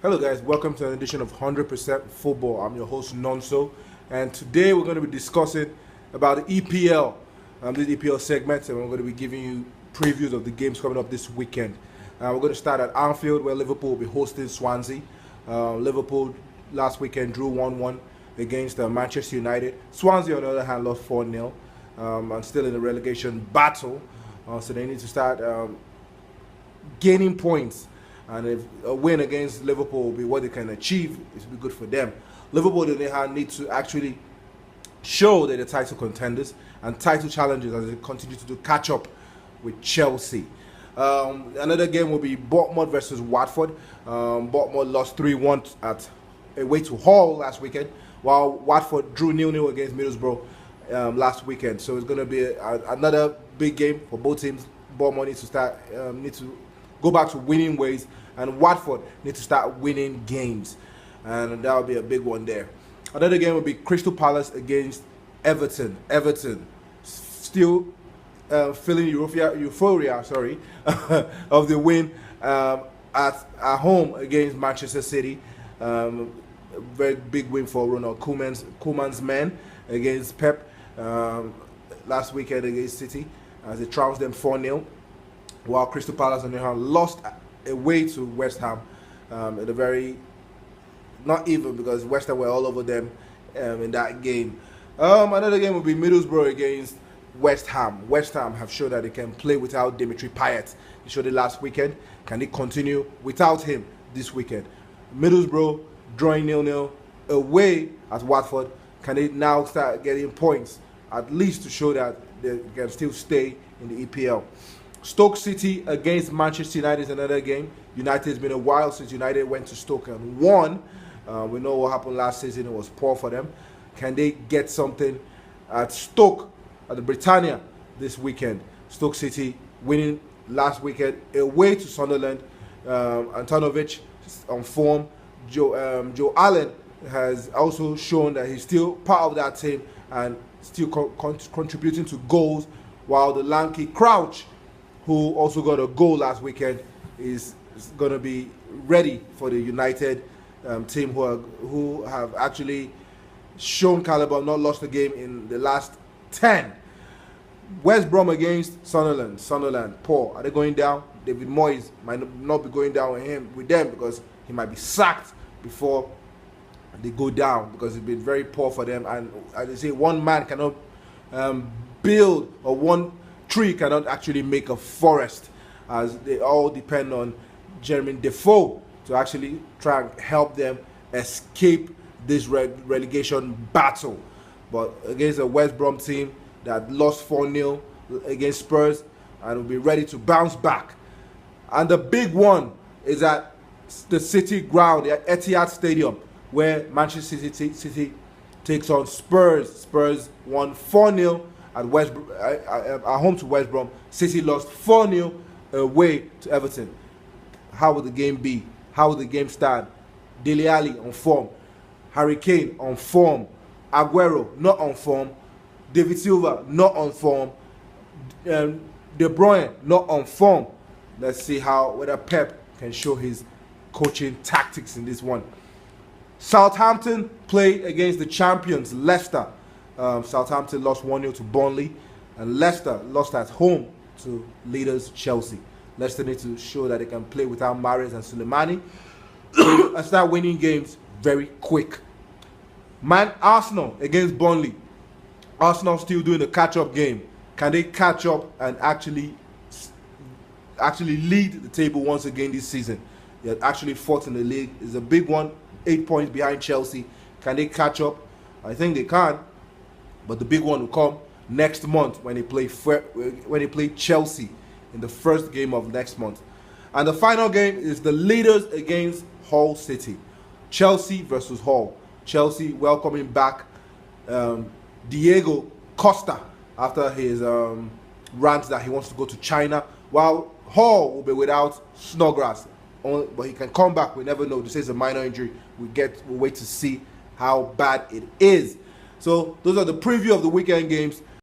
Hello guys, welcome to an edition of 100% Football. I'm your host Nonso, and today we're going to be discussing about the EPL, this EPL segment, and we're going to be giving you previews of the games coming up this weekend. We're going to start at Anfield, where Liverpool will be hosting Swansea. Liverpool last weekend drew 1-1 against Manchester United. Swansea, on the other hand, lost 4-0 and still in the relegation battle, so they need to start gaining points. And if a win against Liverpool will be what they can achieve, it will be good for them. Liverpool, on the other hand, need to actually show that they're title contenders and title challengers as they continue to catch up with Chelsea. Another game will be Bournemouth versus Watford. Bournemouth lost 3-1 away to Hull last weekend, while Watford drew 0-0 against Middlesbrough last weekend. So it's going to be another big game for both teams. Bournemouth needs to go back to winning ways, and Watford need to start winning games, and that will be a big one there. Another game will be Crystal Palace against Everton. Everton still feeling euphoria of the win at home against Manchester City. Very big win for Ronald Koeman's men against Pep last weekend against City, as they trounced them 4-0. While Crystal Palace on the other hand lost away to West Ham at a very, not even, because West Ham were all over them in that game. Another game will be Middlesbrough against West Ham. West Ham have shown that they can play without Dimitri Payet. They showed it last weekend. Can they continue without him this weekend? Middlesbrough drawing 0-0 away at Watford. Can they now start getting points, at least to show that they can still stay in the EPL? Stoke City against Manchester United is another game. United, has been a while since United went to Stoke and won. We know what happened last season. It was poor for them. Can they get something at Stoke, at the Britannia this weekend? Stoke City winning last weekend away to Sunderland. Antonovic on form. Joe Allen has also shown that he's still part of that team and still contributing to goals, while the lanky Crouch, who also got a goal last weekend, is going to be ready for the United team, who have actually shown caliber, not lost a game in the last 10. West Brom against Sunderland. Sunderland, poor. Are they going down? David Moyes might not be going down with them because he might be sacked before they go down, because it's been very poor for them. And as they say, one man cannot build, or one tree cannot actually make a forest, as they all depend on Jeremy Defoe to actually try and help them escape this relegation battle. But against a West Brom team that lost 4-0 against Spurs and will be ready to bounce back. And the big one is at the City ground, the Etihad Stadium, where Manchester City takes on Spurs. Spurs won 4-0 at home to West Brom. City lost 4-0 away to Everton. How will the game be? How will the game stand? Dele Alli on form. Harry Kane on form. Aguero not on form. David Silva not on form. De Bruyne not on form. Let's see whether Pep can show his coaching tactics in this one. Southampton play against the champions Leicester. Southampton lost 1-0 to Burnley, and Leicester lost at home to leaders Chelsea. Leicester need to show that they can play without Mahrez and Soleimani and start winning games very quick. Arsenal against Burnley. Arsenal still doing the catch-up game. Can they catch up and actually lead the table once again this season? They're actually fourth in the league. It's a big one, 8 points behind Chelsea. Can they catch up? I think they can. But the big one will come next month when they play Chelsea in the first game of next month. And the final game is the leaders against Hull City. Chelsea versus Hull. Chelsea welcoming back Diego Costa after his rant that he wants to go to China, while Hull will be without Snodgrass. But he can come back. We never know. This is a minor injury. We'll wait to see how bad it is. So those are the preview of the weekend games.